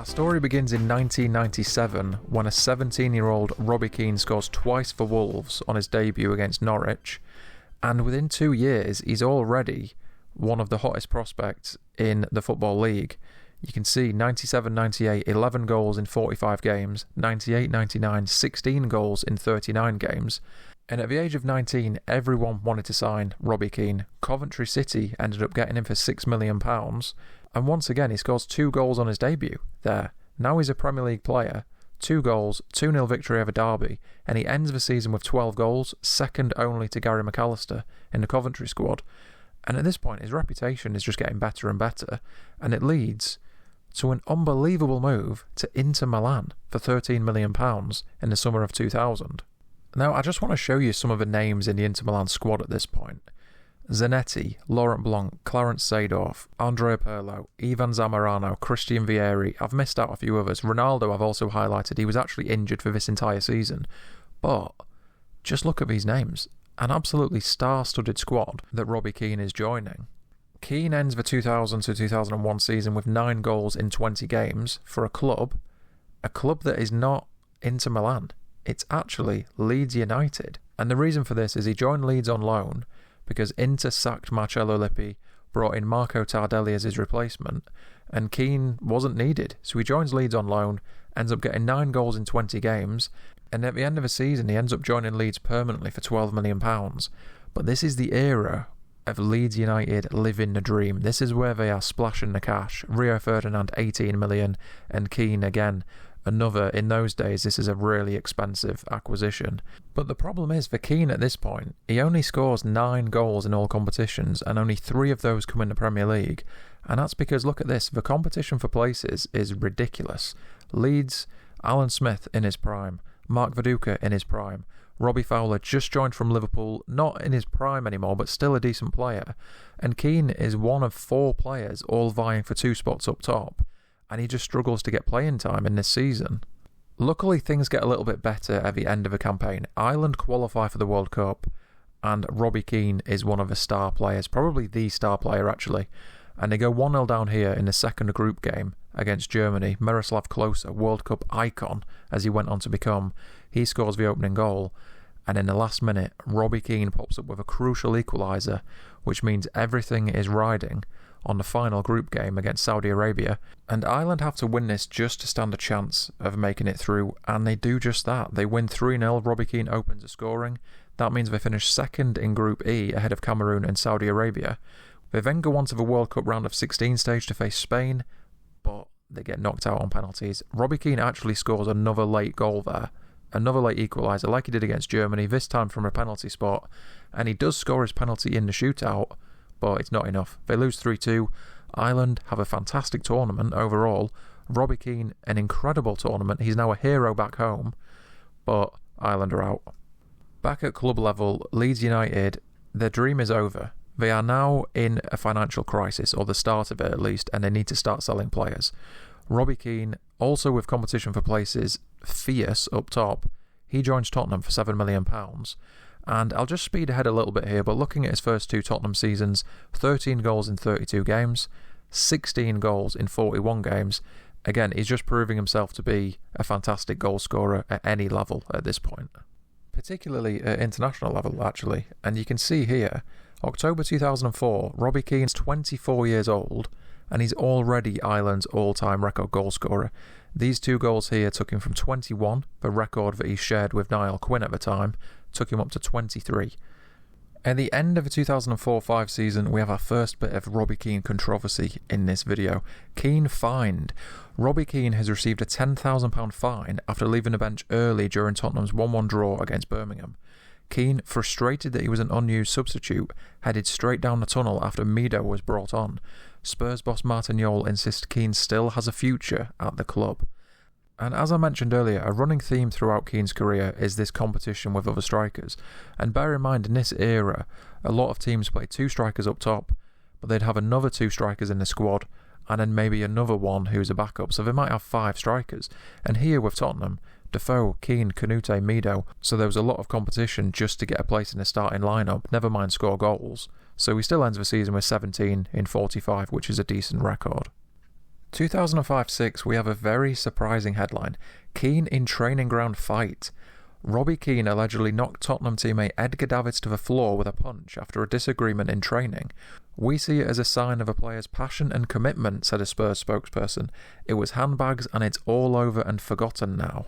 Our story begins in 1997 when a 17-year-old Robbie Keane scores twice for Wolves on his debut against Norwich, and within 2 years he's already one of the hottest prospects in the Football League. You can see 97-98, 11 goals in 45 games, 98-99, 16 goals in 39 games, and at the age of 19 everyone wanted to sign Robbie Keane. Coventry City ended up getting him for £6 million, and once again he scores 2 goals on his debut there. Now he's a Premier League player, 2 goals, 2-0 victory over Derby, and he ends the season with 12 goals, second only to Gary McAllister in the Coventry squad. And at this point his reputation is just getting better and better, and it leads to an unbelievable move to Inter Milan for £13 million in the summer of 2000. Now I just want to show you some of the names in the Inter Milan squad at this point. Zanetti, Laurent Blanc, Clarence Seedorf, Andrea Pirlo, Ivan Zamorano, Christian Vieri. I've missed out a few others. Ronaldo I've also highlighted. He was actually injured for this entire season. But just look at these names. An absolutely star-studded squad that Robbie Keane is joining. Keane ends the 2000 to 2001 season with 9 goals in 20 games for a club that is not Inter Milan. It's actually Leeds United. And the reason for this is he joined Leeds on loan because Inter sacked Marcello Lippi, brought in Marco Tardelli as his replacement, and Keane wasn't needed. So he joins Leeds on loan, ends up getting 9 goals in 20 games, and at the end of the season he ends up joining Leeds permanently for £12 million. But this is the era of Leeds United living the dream. This is where they are splashing the cash. Rio Ferdinand 18 million, and Keane again another. In those days this is a really expensive acquisition. But the problem is for Keane at this point, he only scores 9 goals in all competitions, and only 3 of those come in the Premier League. And that's because, look at this, the competition for places is ridiculous. Leeds, Alan Smith in his prime, Mark Viduka in his prime, Robbie Fowler just joined from Liverpool, not in his prime anymore, but still a decent player. And Keane is one of 4 players all vying for 2 spots up top, and he just struggles to get playing time in this season. Luckily, things get a little bit better at the end of the campaign. Ireland qualify for the World Cup, and Robbie Keane is one of the star players, probably the star player actually. And they go 1-0 down here in the second group game against Germany. Miroslav Klose, World Cup icon as he went on to become, he scores the opening goal, and in the last minute Robbie Keane pops up with a crucial equaliser, which means everything is riding on the final group game against Saudi Arabia, and Ireland have to win this just to stand a chance of making it through, and they do just that. They win 3-0, Robbie Keane opens the scoring. That means they finish second in Group E ahead of Cameroon and Saudi Arabia. They then go on to the World Cup round of 16 stage to face Spain, but they get knocked out on penalties. Robbie Keane actually scores another late goal there, another late equaliser like he did against Germany, this time from a penalty spot, and he does score his penalty in the shootout, but it's not enough. They lose 3-2. Ireland have a fantastic tournament overall. Robbie Keane, an incredible tournament. He's now a hero back home, but Ireland are out. Back at club level, Leeds United, their dream is over. They are now in a financial crisis, or the start of it at least, and they need to start selling players. Robbie Keane, also with competition for places fierce up top, he joins Tottenham for £7 million. And I'll just speed ahead a little bit here, but looking at his first 2 Tottenham seasons, 13 goals in 32 games, 16 goals in 41 games. Again, he's just proving himself to be a fantastic goal scorer at any level at this point. Particularly at international level, actually. And you can see here, October 2004, Robbie Keane's 24 years old, and he's already Ireland's all-time record goal scorer. These 2 goals here took him from 21, the record that he shared with Niall Quinn at the time, took him up to 23. At the end of the 2004-05 season, we have our first bit of Robbie Keane controversy in this video. Keane fined. Robbie Keane has received a £10,000 fine after leaving the bench early during Tottenham's 1-1 draw against Birmingham. Keane, frustrated that he was an unused substitute, headed straight down the tunnel after Mido was brought on. Spurs boss Martin Jol insists Keane still has a future at the club. And as I mentioned earlier, a running theme throughout Keane's career is this competition with other strikers. And bear in mind, in this era, a lot of teams played 2 strikers up top, but they'd have another 2 strikers in the squad, and then maybe another one who's a backup, so they might have 5 strikers. And here with Tottenham, Defoe, Keane, Canute, Mido, so there was a lot of competition just to get a place in the starting lineup, never mind score goals. So he still ends the season with 17 in 45, which is a decent record. 2005-06, we have a very surprising headline. Keane in training ground fight. Robbie Keane allegedly knocked Tottenham teammate Edgar Davids to the floor with a punch after a disagreement in training. We see it as a sign of a player's passion and commitment, said a Spurs spokesperson. It was handbags and it's all over and forgotten now.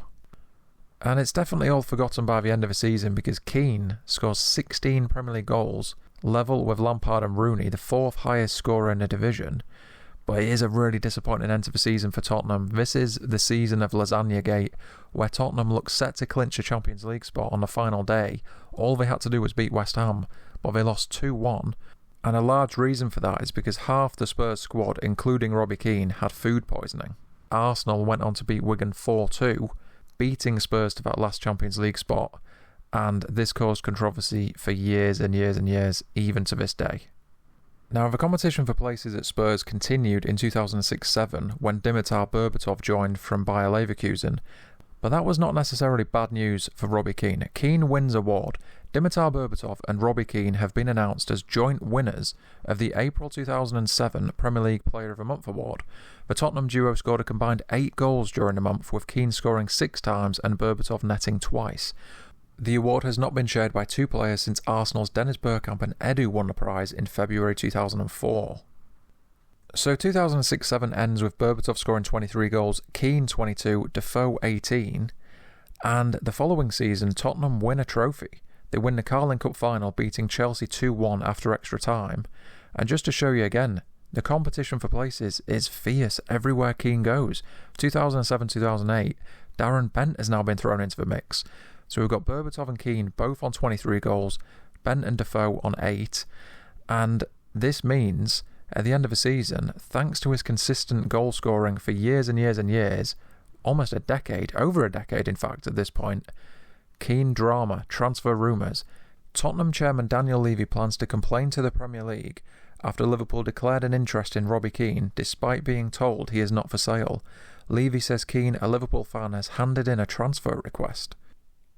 And it's definitely all forgotten by the end of the season because Keane scores 16 Premier League goals, level with Lampard and Rooney, the fourth highest scorer in the division. But it is a really disappointing end to the season for Tottenham. This is the season of Lasagna Gate, where Tottenham looked set to clinch a Champions League spot on the final day. All they had to do was beat West Ham, but they lost 2-1. And a large reason for that is because half the Spurs squad, including Robbie Keane, had food poisoning. Arsenal went on to beat Wigan 4-2, beating Spurs to that last Champions League spot. And this caused controversy for years and years and years, even to this day. Now, the competition for places at Spurs continued in 2006-07 when Dimitar Berbatov joined from Bayer Leverkusen, but that was not necessarily bad news for Robbie Keane. Keane wins award. Dimitar Berbatov and Robbie Keane have been announced as joint winners of the April 2007 Premier League Player of the Month award. The Tottenham duo scored a combined 8 goals during the month, with Keane scoring 6 times and Berbatov netting twice. The award has not been shared by 2 players since Arsenal's Dennis Bergkamp and Edu won the prize in February 2004. So 2006-07 ends with Berbatov scoring 23 goals, Keane 22, Defoe 18, and the following season Tottenham win a trophy. They win the Carling Cup final, beating Chelsea 2-1 after extra time. And just to show you again, the competition for places is fierce everywhere Keane goes. 2007-2008, Darren Bent has now been thrown into the mix. So we've got Berbatov and Keane both on 23 goals, Bent and Defoe on 8, and this means at the end of the season, thanks to his consistent goal scoring for years and years and years, almost a decade, over a decade in fact at this point, Keane drama, transfer rumours. Tottenham chairman Daniel Levy plans to complain to the Premier League after Liverpool declared an interest in Robbie Keane despite being told he is not for sale. Levy says Keane, a Liverpool fan, has handed in a transfer request.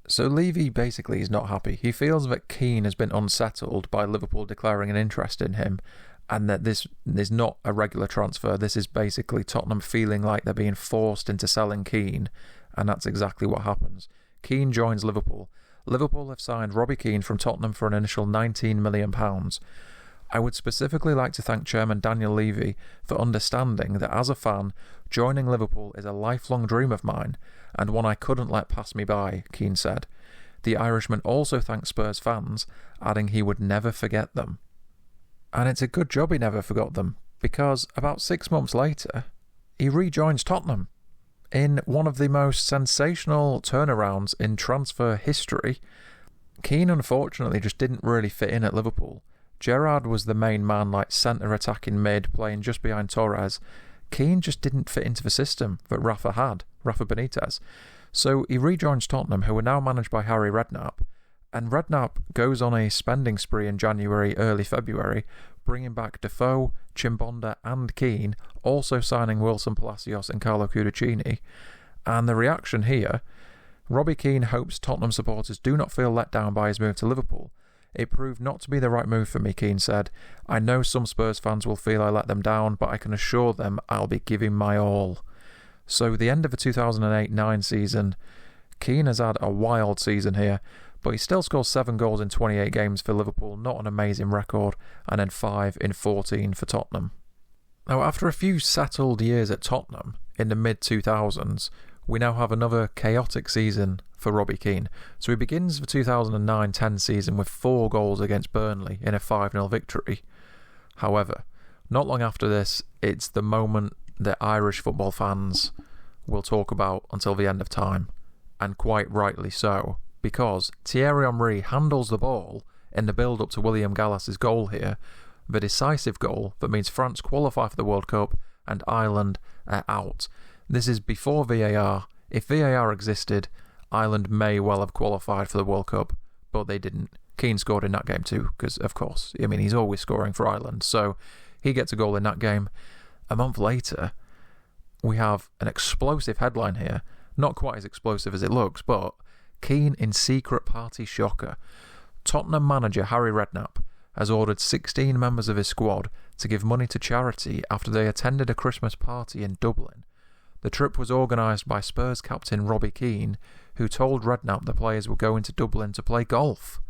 So Levy basically is not happy. He feels that Keane has been unsettled by Liverpool declaring an interest in him, and that this is not a regular transfer. This is basically Tottenham feeling like they're being forced into selling Keane, and that's exactly what happens. Keane joins Liverpool. Liverpool have signed Robbie Keane from Tottenham for an initial £19 million. I would specifically like to thank Chairman Daniel Levy for understanding that as a fan, joining Liverpool is a lifelong dream of mine, and one I couldn't let pass me by, Keane said. The Irishman also thanked Spurs fans, adding he would never forget them. And it's a good job he never forgot them, because about 6 months later, he rejoins Tottenham in one of the most sensational turnarounds in transfer history. Keane unfortunately just didn't really fit in at Liverpool. Gerrard was the main man, like centre attacking mid, playing just behind Torres. Keane just didn't fit into the system that Rafa Benitez. So he rejoins Tottenham, who are now managed by Harry Redknapp, and Redknapp goes on a spending spree in January, early February, bringing back Defoe, Chimbonda and Keane, also signing Wilson Palacios and Carlo Cudicini. And the reaction here, Robbie Keane hopes Tottenham supporters do not feel let down by his move to Liverpool. It proved not to be the right move for me, Keane said. I know some Spurs fans will feel I let them down, but I can assure them I'll be giving my all. So the end of the 2008-09 season, Keane has had a wild season here, but he still scores 7 goals in 28 games for Liverpool, not an amazing record, and then 5 in 14 for Tottenham. Now, after a few settled years at Tottenham in the mid-2000s, we now have another chaotic season for Robbie Keane. So he begins the 2009-10 season with 4 goals against Burnley in a 5-0 victory. However, not long after this, it's the moment that Irish football fans will talk about until the end of time, and quite rightly so, because Thierry Henry handles the ball in the build-up to William Gallas's goal here, the decisive goal that means France qualify for the World Cup and Ireland are out. This is before VAR. If VAR existed, Ireland may well have qualified for the World Cup, but they didn't. Keane scored in that game too, because of course, I mean, he's always scoring for Ireland, so he gets a goal in that game. A month later, we have an explosive headline here, not quite as explosive as it looks, but Keane in secret party shocker. Tottenham manager Harry Redknapp has ordered 16 members of his squad to give money to charity after they attended a Christmas party in Dublin. The trip was organised by Spurs captain Robbie Keane, who told Redknapp the players were going to Dublin to play golf.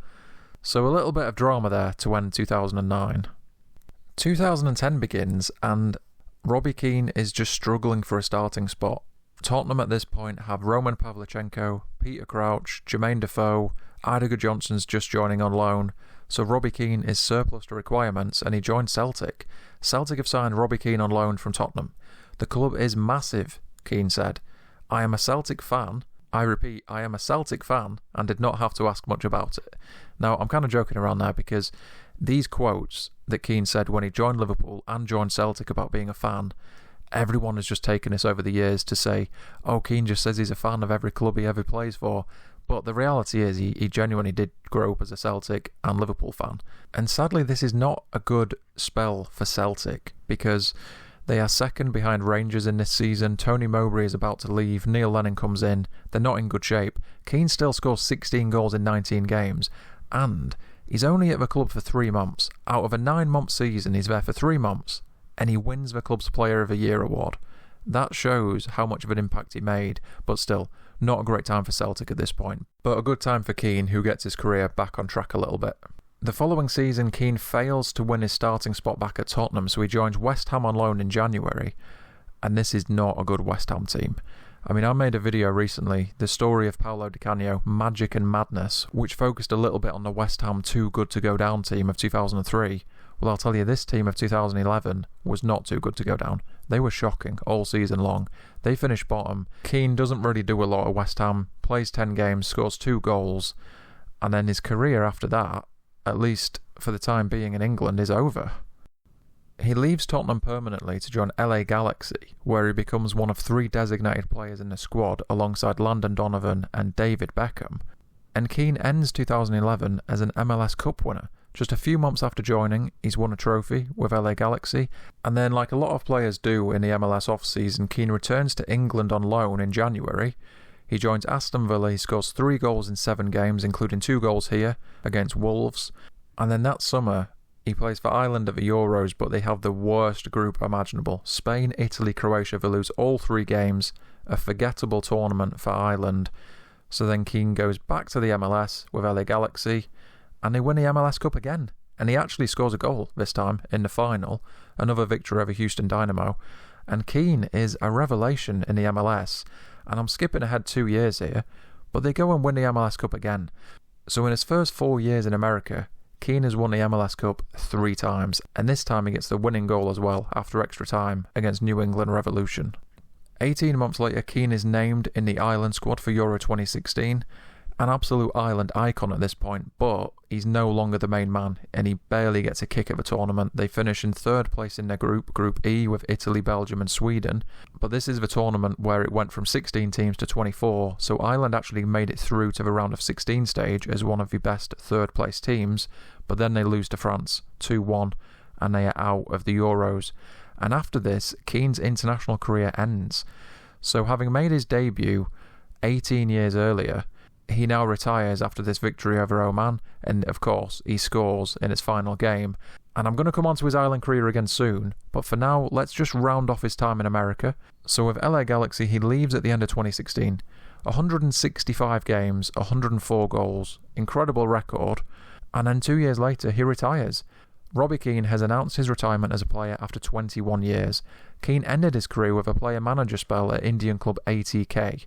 So a little bit of drama there to end 2009. 2010 begins and Robbie Keane is just struggling for a starting spot. Tottenham at this point have Roman Pavlyuchenko, Peter Crouch, Jermaine Defoe, Idaho Johnson's just joining on loan, so Robbie Keane is surplus to requirements and he joined Celtic. Celtic have signed Robbie Keane on loan from Tottenham. The club is massive, Keane said. I am a Celtic fan. I repeat, I am a Celtic fan and did not have to ask much about it. Now, I'm kind of joking around there because these quotes that Keane said when he joined Liverpool and joined Celtic about being a fan, everyone has just taken this over the years to say, oh, Keane just says he's a fan of every club he ever plays for. But the reality is he genuinely did grow up as a Celtic and Liverpool fan. And sadly, this is not a good spell for Celtic because they are second behind Rangers in this season. Tony Mowbray is about to leave. Neil Lennon comes in. They're not in good shape. Keane still scores 16 goals in 19 games. And he's only at the club for 3 months. Out of a 9-month season, he's there for 3 months. And he wins the club's Player of the Year award. That shows how much of an impact he made. But still, not a great time for Celtic at this point. But a good time for Keane, who gets his career back on track a little bit. The following season, Keane fails to win his starting spot back at Tottenham, so he joins West Ham on loan in January, and this is not a good West Ham team. I mean, I made a video recently, the story of Paolo Di Canio, Magic and Madness, which focused a little bit on the West Ham too good to go down team of 2003. Well, I'll tell you, this team of 2011 was not too good to go down. They were shocking all season long. They finished bottom. Keane doesn't really do a lot at West Ham, plays 10 games, scores 2 goals, and then his career after that, at least for the time being in England, is over. He leaves Tottenham permanently to join LA Galaxy, where he becomes one of 3 designated players in the squad alongside Landon Donovan and David Beckham. And Keane ends 2011 as an MLS Cup winner. Just a few months after joining, he's won a trophy with LA Galaxy, and then, like a lot of players do in the MLS off-season, Keane returns to England on loan in January. He joins Aston Villa, he scores 3 goals in 7 games, including 2 goals here against Wolves. And then that summer, he plays for Ireland at the Euros, but they have the worst group imaginable. Spain, Italy, Croatia, they lose all 3 games, a forgettable tournament for Ireland. So then Keane goes back to the MLS with LA Galaxy, and they win the MLS Cup again. And he actually scores a goal this time in the final, another victory over Houston Dynamo. And Keane is a revelation in the MLS. And I'm skipping ahead 2 years here, but they go and win the MLS Cup again. So in his first 4 years in America, Keane has won the MLS Cup 3 times, and this time he gets the winning goal as well after extra time against New England Revolution. 18 months later, Keane is named in the Ireland squad for Euro 2016, an absolute Ireland icon at this point, but he's no longer the main man and he barely gets a kick at the tournament. They finish in 3rd place in their group, Group E, with Italy, Belgium and Sweden, but this is the tournament where it went from 16 teams to 24, so Ireland actually made it through to the round of 16 stage as one of the best 3rd place teams, but then they lose to France 2-1 and they are out of the Euros. And after this, Keane's international career ends. So having made his debut 18 years earlier, he now retires after this victory over Oman, and of course he scores in his final game. And I'm going to come on to his Ireland career again soon, but for now let's just round off his time in America. So with LA Galaxy, he leaves at the end of 2016. 165 games, 104 goals, incredible record, and then 2 years later he retires. Robbie Keane has announced his retirement as a player after 21 years. Keane ended his career with a player-manager spell at Indian club ATK.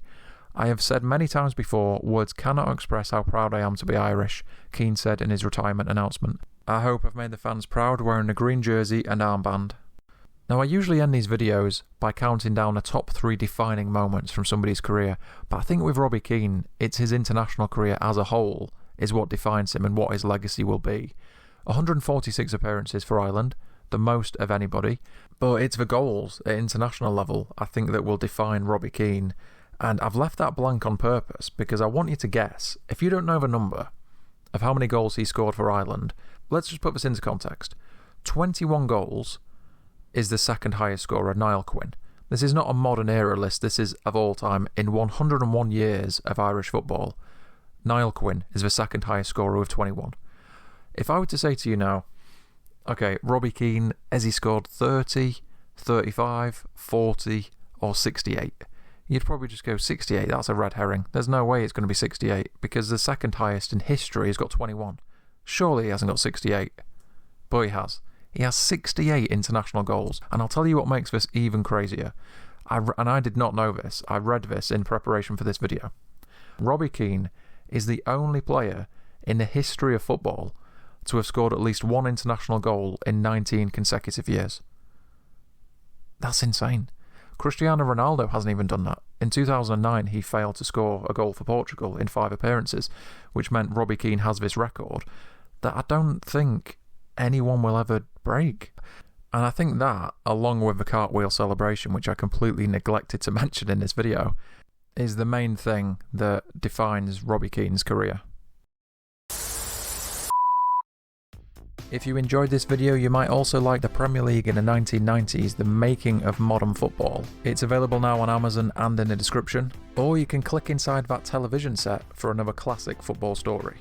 I have said many times before, words cannot express how proud I am to be Irish, Keane said in his retirement announcement. I hope I've made the fans proud wearing a green jersey and armband. Now, I usually end these videos by counting down the top 3 defining moments from somebody's career, but I think with Robbie Keane, it's his international career as a whole is what defines him and what his legacy will be. 146 appearances for Ireland, the most of anybody, but it's the goals at international level I think that will define Robbie Keane. And I've left that blank on purpose because I want you to guess. If you don't know the number of how many goals he scored for Ireland, let's just put this into context. 21 goals is the 2nd highest scorer, Niall Quinn. This is not a modern era list, this is of all time. In 101 years of Irish football, Niall Quinn is the 2nd highest scorer with 21. If I were to say to you now, okay, Robbie Keane, has he scored 30, 35, 40 or 68? You'd probably just go 68, that's a red herring. There's no way it's going to be 68 because the second highest in history has got 21. Surely he hasn't got 68. But he has. He has 68 international goals. And I'll tell you what makes this even crazier. I did not know this. I read this in preparation for this video. Robbie Keane is the only player in the history of football to have scored at least one international goal in 19 consecutive years. That's insane. Cristiano Ronaldo hasn't even done that. In 2009, he failed to score a goal for Portugal in 5 appearances, which meant Robbie Keane has this record that I don't think anyone will ever break. And I think that, along with the cartwheel celebration, which I completely neglected to mention in this video, is the main thing that defines Robbie Keane's career. If you enjoyed this video, you might also like the Premier League in the 1990s, The Making of Modern Football. It's available now on Amazon and in the description, or you can click inside that television set for another classic football story.